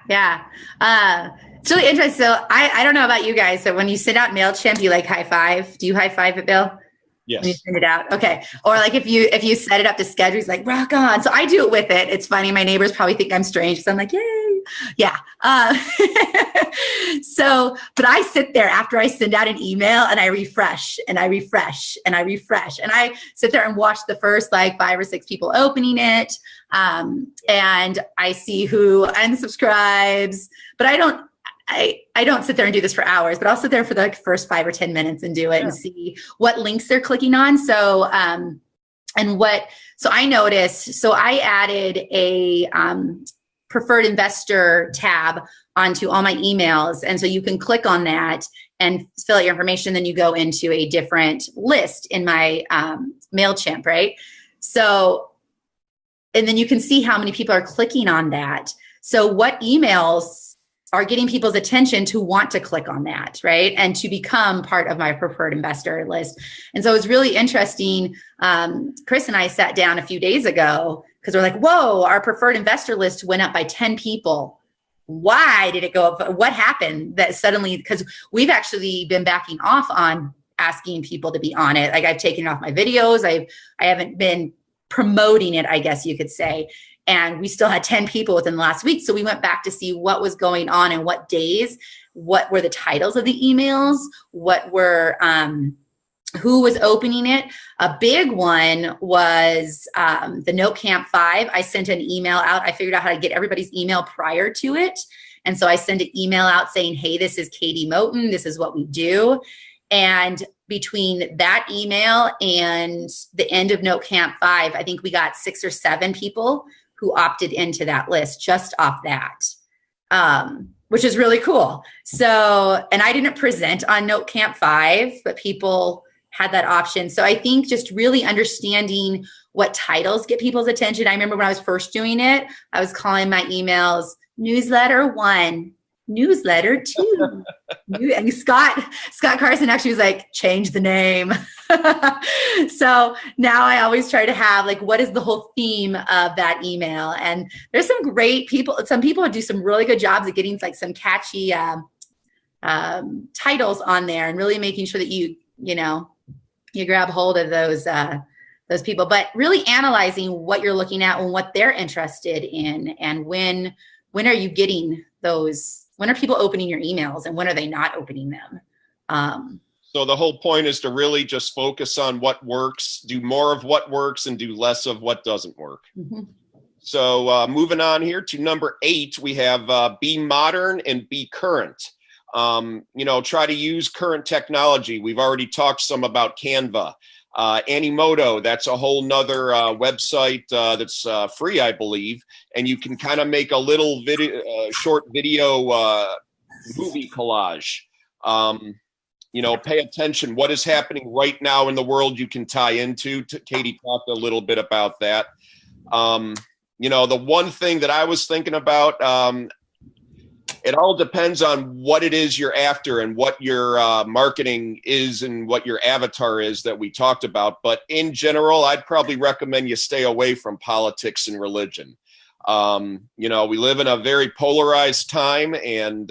It's really interesting. So I don't know about you guys, but when you send out MailChimp, you like high five. Do you high five it, Bill? Yes. When you send it out. Okay. Or like if you set it up to schedule, he's like, rock on. So I do it with it. It's funny. My neighbors probably think I'm strange because I'm like, yay. Yeah. But I sit there after I send out an email and I refresh and I refresh and I refresh. And I sit there and watch the first like 5 or 6 people opening it. And I see who unsubscribes, but I don't sit there and do this for hours, but I'll sit there for the first 5 or 10 minutes and do it and see what links they're clicking on. So, so I noticed, so I added a preferred investor tab onto all my emails. And so you can click on that and fill out your information. Then you go into a different list in my MailChimp, right? So and then you can see how many people are clicking on that. So what emails are getting people's attention to want to click on that, right? And to become part of my preferred investor list. And so it was really interesting. Chris and I sat down a few days ago because we're like, whoa, our preferred investor list went up by 10 people. Why did it go up? What happened that suddenly, because we've actually been backing off on asking people to be on it. Like I've taken it off my videos. I haven't been promoting it, I guess you could say. And we still had 10 people within the last week. So we went back to see what was going on and what days, what were the titles of the emails, what were, who was opening it. A big one was the Note Camp 5. I sent an email out. I figured out how to get everybody's email prior to it. And so I sent an email out saying, hey, this is Katie Moton. This is what we do. And between that email and the end of Note Camp 5, I think we got 6 or 7 people who opted into that list just off that, which is really cool. So, and I didn't present on Note Camp 5, but people had that option. So I think just really understanding what titles get people's attention. I remember when I was first doing it, I was calling my emails newsletter 1, newsletter 2. And Scott Carson actually was like, change the name. So now I always try to have like, what is the whole theme of that email? And there's some great people. Some people do some really good jobs at getting like some catchy titles on there and really making sure that you grab hold of those people, but really analyzing what you're looking at and what they're interested in. And when are you getting those? When are people opening your emails and when are they not opening them? So the whole point is to really just focus on what works, do more of what works and do less of what doesn't work. Mm-hmm. So moving on here to number 8, we have be modern and be current. Try to use current technology. We've already talked some about Canva. Animoto, that's a whole nother website that's free, I believe. And you can kind of make a little short video movie collage. Pay attention. What is happening right now in the world you can tie into. Katie talked a little bit about that. The one thing that I was thinking about, it all depends on what it is you're after and what your marketing is and what your avatar is that we talked about. But in general, I'd probably recommend you stay away from politics and religion. We live in a very polarized time, and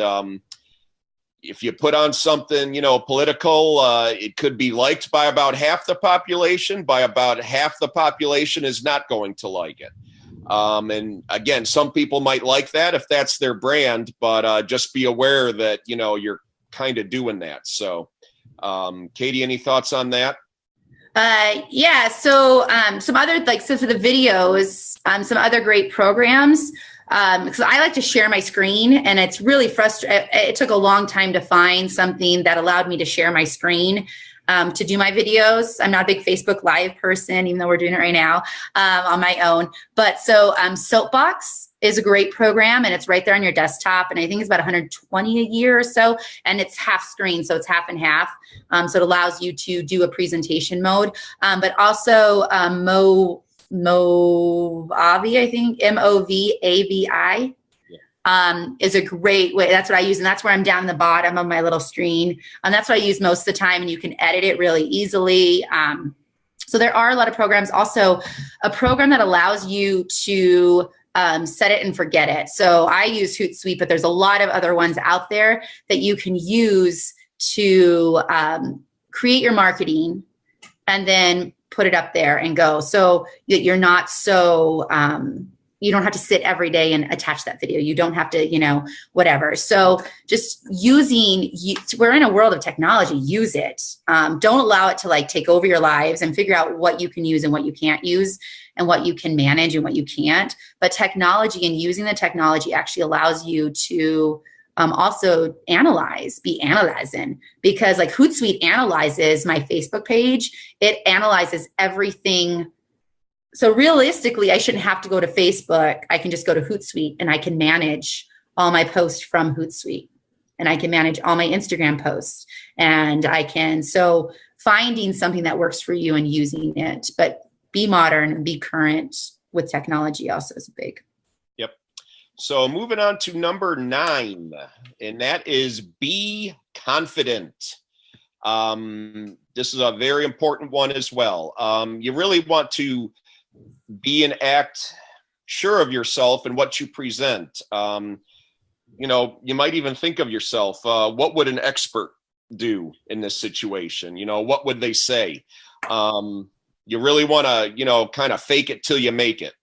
if you put on something, political, it could be liked by about half the population. By about half the population is not going to like it. And again, some people might like that if that's their brand, but just be aware that, you're kind of doing that. So, Katie, any thoughts on that? Yeah. So some other, so for the videos, some other great programs, because I like to share my screen, and it's really frustrating. It took a long time to find something that allowed me to share my screen to do my videos. I'm not a big Facebook Live person, even though we're doing it right now on my own. But so Soapbox is a great program, and it's right there on your desktop. And I think it's about $120 a year or so, and it's half screen, so it's half and half. So it allows you to do a presentation mode, but also Movavi, I think, Movavi. Is a great way. That's what I use. And that's where I'm down the bottom of my little screen. And that's what I use most of the time. And you can edit it really easily. So there are a lot of programs. Also, a program that allows you to set it and forget it. So I use Hootsuite, but there's a lot of other ones out there that you can use to create your marketing and then put it up there and go. So that you're not so, you don't have to sit every day and attach that video. You don't have to, whatever. So just we're in a world of technology, use it. Don't allow it to take over your lives, and figure out what you can use and what you can't use, and what you can manage and what you can't. But technology, and using the technology, actually allows you to also be analyzing, because Hootsuite analyzes my Facebook page. It analyzes everything. So realistically, I shouldn't have to go to Facebook. I can just go to Hootsuite, and I can manage all my posts from Hootsuite, and I can manage all my Instagram posts, and finding something that works for you and using it. But be modern, be current, with technology also is big. Yep. So moving on to number 9, and that is be confident. This is a very important one as well. You really want to be and act sure of yourself and what you present. You might even think of yourself, what would an expert do in this situation? What would they say? You really want to, kind of fake it till you make it.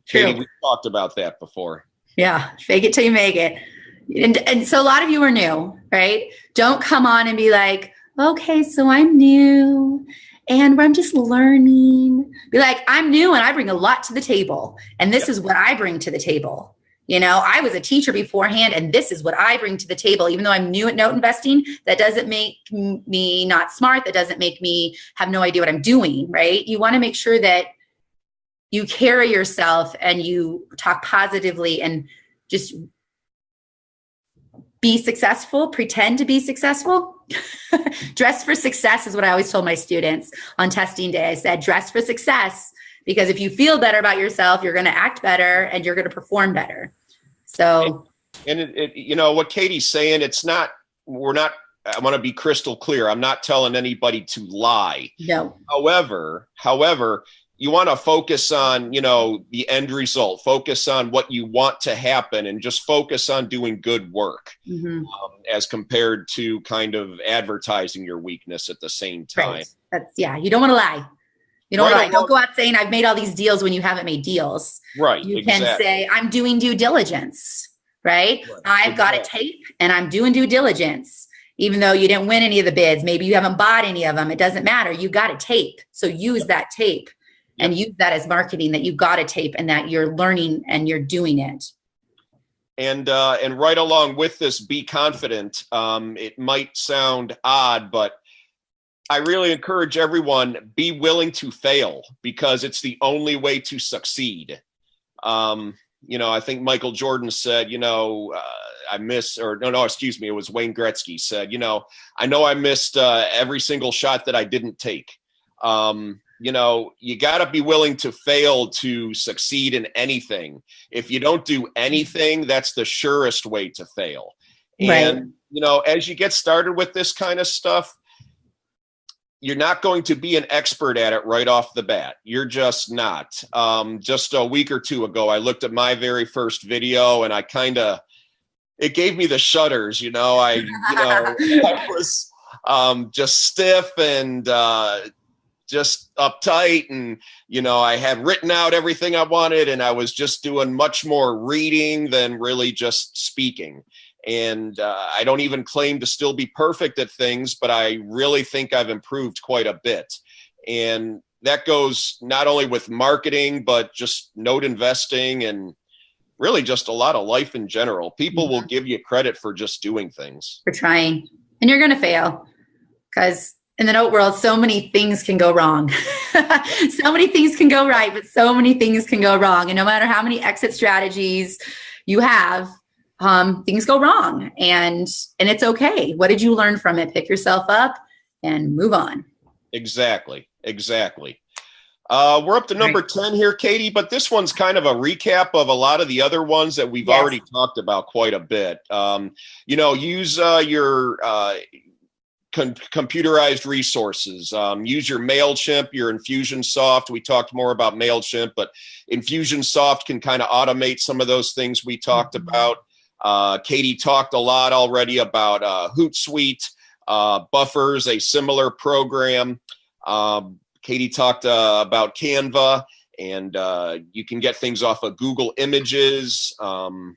Katie, we talked about that before. Yeah. Fake it till you make it. And so a lot of you are new, right? Don't come on and be like, okay, so I'm new and I'm just learning. Be like, I'm new and I bring a lot to the table. And this is what I bring to the table. I was a teacher beforehand, and this is what I bring to the table. Even though I'm new at note investing, that doesn't make me not smart. That doesn't make me have no idea what I'm doing, right? You want to make sure that you carry yourself and you talk positively and just be successful, pretend to be successful. Dress for success is what I always told my students on testing day. I said, dress for success, because if you feel better about yourself, you're going to act better and you're going to perform better. So, and what Katie's saying, I want to be crystal clear. I'm not telling anybody to lie. No. However, you want to focus on, the end result, focus on what you want to happen, and just focus on doing good work, as compared to kind of advertising your weakness at the same time. Right. You don't want to lie. You don't want to lie. Don't go out saying I've made all these deals when you haven't made deals. Right. You can say I'm doing due diligence, right? I've got a tape and I'm doing due diligence. Even though you didn't win any of the bids, maybe you haven't bought any of them, it doesn't matter. You got a tape. So use that tape. And use that as marketing, that you got a tape and that you're learning and you're doing it. And right along with this, be confident. It might sound odd, but I really encourage everyone, be willing to fail, because it's the only way to succeed. I think Michael Jordan said, it was Wayne Gretzky said, I know I missed every single shot that I didn't take. You got to be willing to fail to succeed in anything. If you don't do anything, that's the surest way to fail. And, as you get started with this kind of stuff, you're not going to be an expert at it right off the bat. You're just not. Just a week or two ago, I looked at my very first video and it gave me the shudders, I was just stiff and just uptight, and I had written out everything I wanted, and I was just doing much more reading than really just speaking. And I don't even claim to still be perfect at things, but I really think I've improved quite a bit. And that goes not only with marketing, but just note investing and really just a lot of life in general. People will give you credit for just doing things. For trying. And you're going to fail, because in the note world, so many things can go wrong. So many things can go right, but so many things can go wrong. And no matter how many exit strategies you have, things go wrong, and it's okay. What did you learn from it? Pick yourself up and move on. Exactly. We're up to number 10 here, Katie, but this one's kind of a recap of a lot of the other ones that we've already talked about quite a bit. Use your computerized resources. Use your MailChimp, your Infusionsoft. We talked more about MailChimp, but Infusionsoft can kind of automate some of those things we talked about. Katie talked a lot already about Hootsuite, Buffers, a similar program. Katie talked about Canva, and you can get things off of Google Images, Animoto,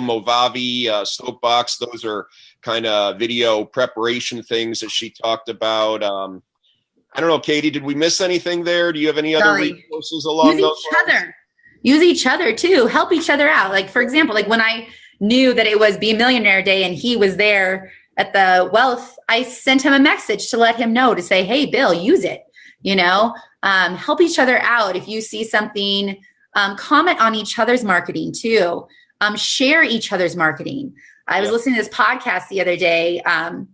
Movavi, Soapbox. Those are kind of video preparation things that she talked about. I don't know, Katie, did we miss anything there? Do you have any other resources along those lines? Use each other too. Help each other out. Like, for example, like when I knew that it was Be a Millionaire Day and he was there at the Wealth, I sent him a message to let him know, to say, hey, Bill, use it. Help each other out. If you see something, comment on each other's marketing too. Share each other's marketing. I was listening to this podcast the other day, and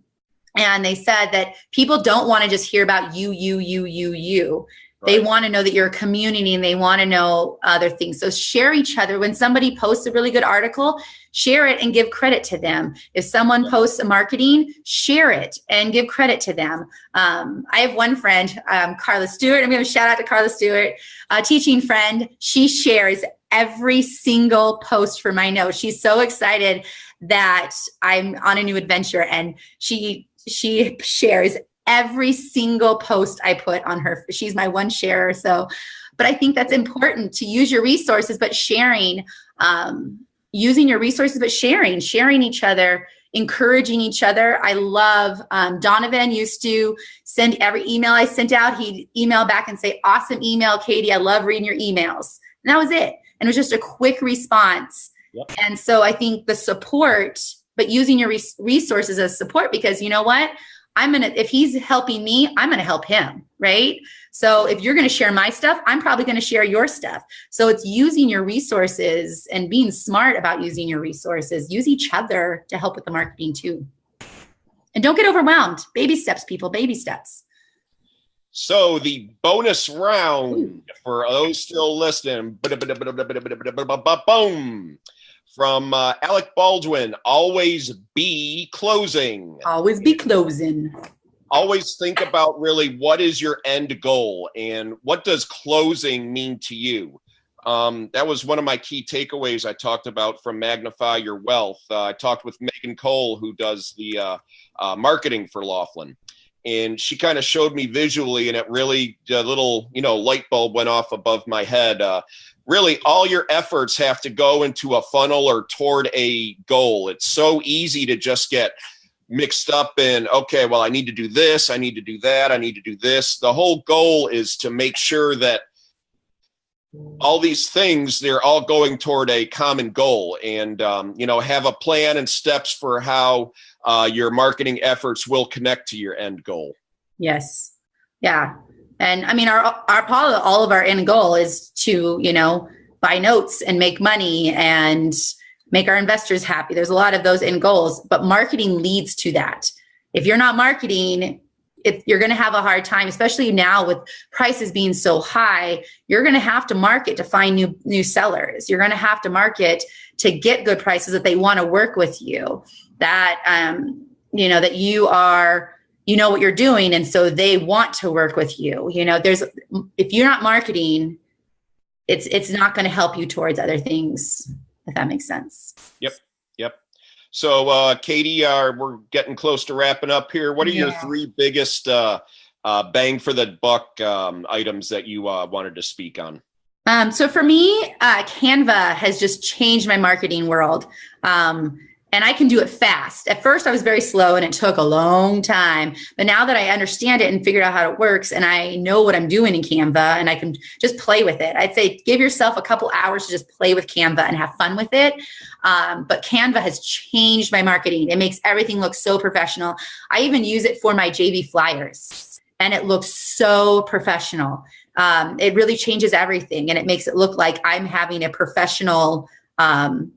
they said that people don't want to just hear about you. They want to know that you're a community, and they want to know other things. So share each other. When somebody posts a really good article, share it and give credit to them. If someone posts a marketing, share it and give credit to them. I have one friend, Carla Stewart. I'm going to shout out to Carla Stewart, a teaching friend. She shares every single post for my notes. She's so excited that I'm on a new adventure, and she shares every single post I put on her. She's my one sharer. So, but I think that's important to use your resources, but sharing, using your resources, but sharing each other, encouraging each other. I love, Donovan used to send every email I sent out. He'd email back and say, awesome email, Katie. I love reading your emails. And that was it. And it was just a quick response. Yep. And so I think the support, but using your resources as support, because you know what? If he's helping me, I'm going to help him, right? So if you're going to share my stuff, I'm probably going to share your stuff. So it's using your resources and being smart about using your resources. Use each other to help with the marketing too. And don't get overwhelmed. Baby steps, people, baby steps. So the bonus round for those still listening, boom. From Alec Baldwin, always be closing. Always be closing. Always think about really what is your end goal and what does closing mean to you? That was one of my key takeaways I talked about from Magnify Your Wealth. I talked with Megan Cole, who does the marketing for Laughlin. And she kind of showed me visually, and it really, a little, light bulb went off above my head. Really, all your efforts have to go into a funnel or toward a goal. It's so easy to just get mixed up in, okay, well, I need to do this, I need to do that, I need to do this. The whole goal is to make sure that all these things, they're all going toward a common goal, and, have a plan and steps for how your marketing efforts will connect to your end goal. Yes. Yeah. And I mean, all of our end goal is to, buy notes and make money and make our investors happy. There's a lot of those end goals, but marketing leads to that. If you're not marketing, you're going to have a hard time, especially now with prices being so high. You're going to have to market to find new sellers. You're going to have to market to get good prices that they want to work with you. That that you are, what you're doing, and so they want to work with you. If you're not marketing, it's not going to help you towards other things, if that makes sense. Yep. So, Katie, we're getting close to wrapping up here. What are your three biggest bang for the buck items that you wanted to speak on? So for me, Canva has just changed my marketing world. And I can do it fast. At first, I was very slow and it took a long time. But now that I understand it and figured out how it works, and I know what I'm doing in Canva, and I can just play with it. I'd say give yourself a couple hours to just play with Canva and have fun with it. But Canva has changed my marketing. It makes everything look so professional. I even use it for my JV flyers, and it looks so professional. It really changes everything, and it makes it look like I'm having a professional marketing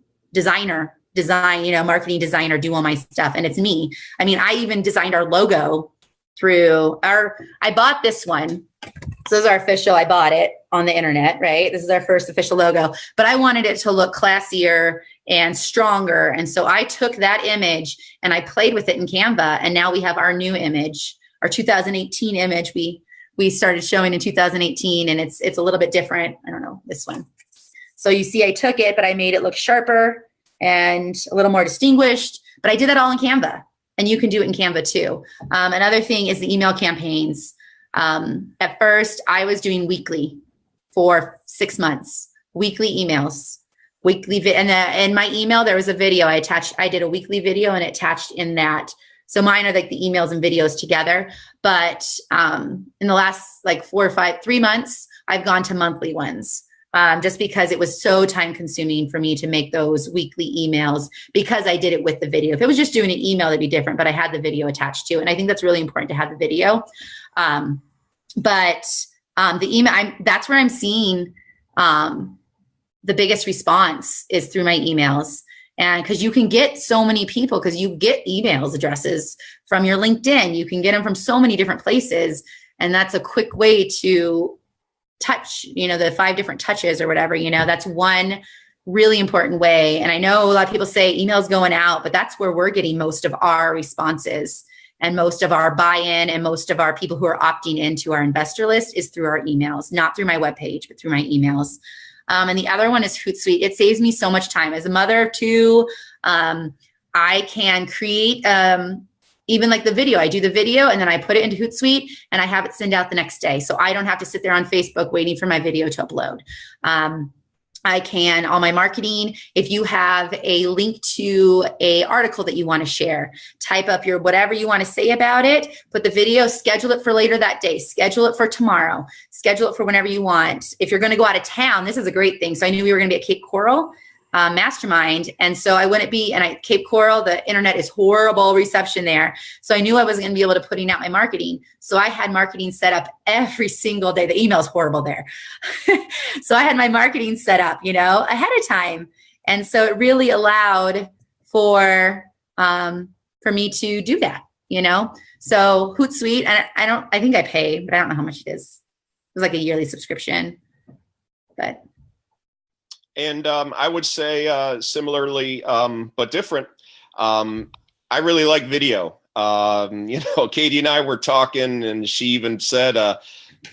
designer do all my stuff. And it's me. I mean, I even designed our logo I bought this one. This is our official, I bought it on the internet, right? This is our first official logo, but I wanted it to look classier and stronger. And so I took that image and I played with it in Canva. And now we have our new image, our 2018 image. We started showing in 2018, and it's a little bit different. I don't know, this one. So you see, I took it, but I made it look sharper and a little more distinguished, but I did that all in Canva, and you can do it in Canva too. Another thing is the email campaigns. At first I was doing weekly for 6 months, weekly emails, and in my email, there was a video I did a weekly video and attached in that. So mine are like the emails and videos together. But in the last 3 months, I've gone to monthly ones. Just because it was so time consuming for me to make those weekly emails, because I did it with the video. If it was just doing an email, it'd be different, but I had the video attached to, and I think that's really important to have the video. But the email, that's where I'm seeing the biggest response is through my emails. And because you can get so many people, because you get emails addresses from your LinkedIn, you can get them from so many different places. And that's a quick way to touch, the 5 different touches or whatever, that's one really important way. And I know a lot of people say emails going out, but that's where we're getting most of our responses and most of our buy-in and most of our people who are opting into our investor list is through our emails, not through my webpage, but through my emails. And the other one is Hootsuite. It saves me so much time. As a mother of 2, I can create even like the video. I do the video and then I put it into Hootsuite and I have it send out the next day. So I don't have to sit there on Facebook waiting for my video to upload. I can, all my marketing, if you have a link to a article that you want to share, type up your whatever you want to say about it, put the video, schedule it for later that day, schedule it for tomorrow, schedule it for whenever you want. If you're going to go out of town, this is a great thing. So I knew we were going to be at Cape Coral mastermind. And so I wouldn't be, and Cape Coral, the internet is horrible reception there. So I knew I wasn't going to be able to putting out my marketing. So I had marketing set up every single day. The email's horrible there. So I had my marketing set up, ahead of time. And so it really allowed for me to do that, So Hootsuite, and I think I pay, but I don't know how much it is. It was like a yearly subscription, but. And I would say similarly, but different. I really like video. Katie and I were talking, and she even said,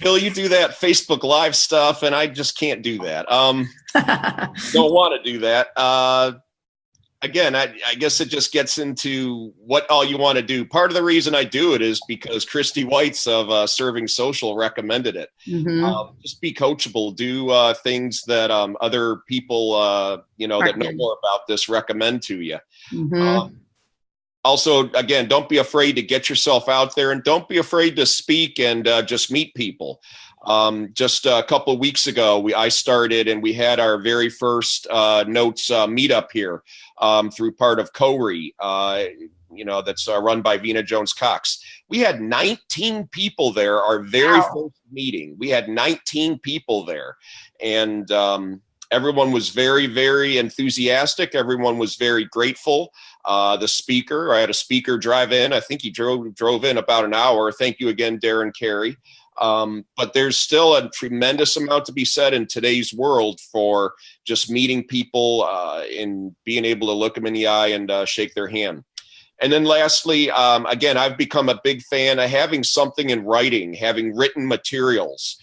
"Bill, you do that Facebook Live stuff, and I just can't do that. Don't want to do that." Again, I guess it just gets into what all you want to do. Part of the reason I do it is because Christy White's of Serving Social recommended it. Mm-hmm. Just be coachable. Do things that other people, that know more about this recommend to you. Mm-hmm. Also, again, don't be afraid to get yourself out there, and don't be afraid to speak and just meet people. Just a couple of weeks ago, I started, and we had our very first notes meetup here through part of CORE, that's run by Vina Jones-Cox. We had 19 people there, our very first meeting. We had 19 people there, and everyone was very, very enthusiastic. Everyone was very grateful. The speaker, I had a speaker drive in. I think he drove in about an hour. Thank you again, Darren Carey. But there's still a tremendous amount to be said in today's world for just meeting people and being able to look them in the eye and shake their hand. And then lastly, again, I've become a big fan of having something in writing, having written materials.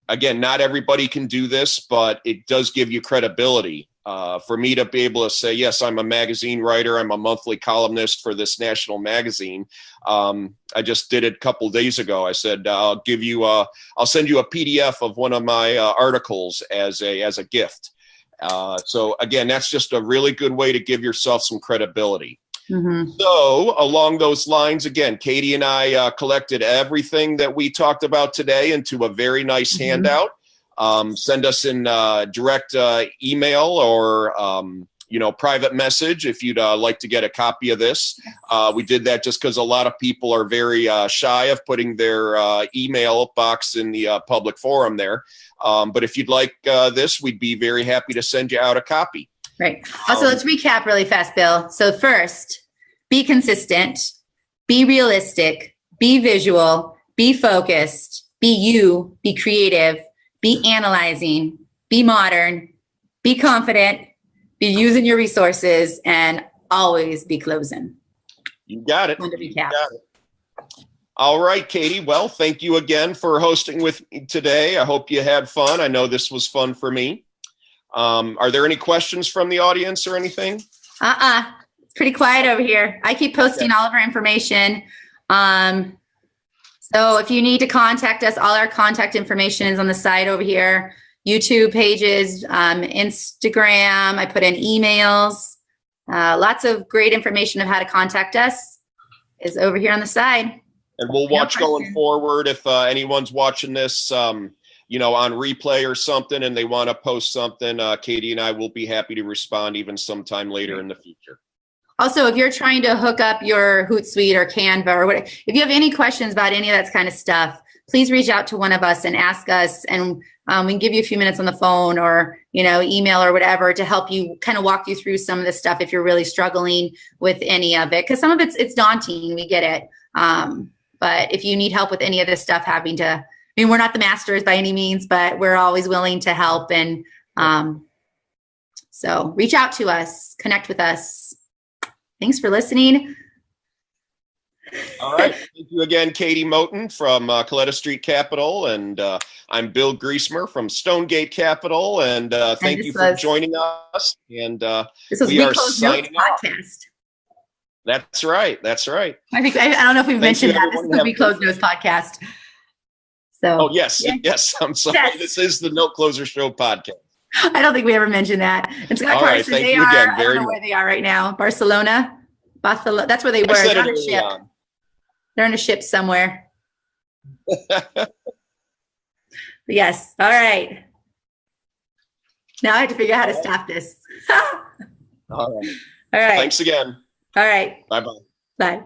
Again, not everybody can do this, but it does give you credibility. For me to be able to say, yes, I'm a magazine writer, I'm a monthly columnist for this national magazine. I just did it a couple of days ago. I said, I'll send you a PDF of one of my articles as a gift. So again, that's just a really good way to give yourself some credibility. Mm-hmm. So along those lines, again, Katie and I collected everything that we talked about today into a very nice mm-hmm. handout. Send us in direct email or, private message if you'd like to get a copy of this. We did that just because a lot of people are very shy of putting their email box in the public forum there. But if you'd like this, we'd be very happy to send you out a copy. Right. Also, let's recap really fast, Bill. So first, be consistent, be realistic, be visual, be focused, be you, be creative, be analyzing, be modern, be confident, be using your resources, and always be closing. You got it. You got it. All right, Katie. Well, thank you again for hosting with me today. I hope you had fun. I know this was fun for me. Are there any questions from the audience or anything? It's pretty quiet over here. I keep posting all of our information. So if you need to contact us, all our contact information is on the side over here. YouTube pages, Instagram, I put in emails. Lots of great information of how to contact us is over here on the side. And we'll watch going forward if anyone's watching this, on replay or something and they want to post something, Katie and I will be happy to respond even sometime later in the future. Also, if you're trying to hook up your Hootsuite or Canva or whatever, if you have any questions about any of that kind of stuff, please reach out to one of us and ask us, and we can give you a few minutes on the phone or, email or whatever to help you kind of walk you through some of this stuff if you're really struggling with any of it. Because some of it's daunting, we get it. But if you need help with any of this stuff, having to mean, we're not the masters by any means, but we're always willing to help. And so reach out to us, connect with us. Thanks for listening. All right. Thank you again, Katie Moton from Colletta Street Capital. And I'm Bill Griesmier from Stonegate Capital. And thank you for joining us. And this was We Close Notes podcast. That's right. That's right. I don't know if we've mentioned that. This is the We Close Notes podcast. So. Oh, yes. Yes. I'm sorry. Yes. This is the Note Closer Show podcast. I don't think we ever mentioned that. And Scott Carson, they are, I don't know where they are right now. Barcelona? That's where they were. They're on a ship. They're on a ship somewhere. Yes. All right. Now I have to figure out how to stop this. All right. All right. Thanks again. All right. Bye-bye. Bye.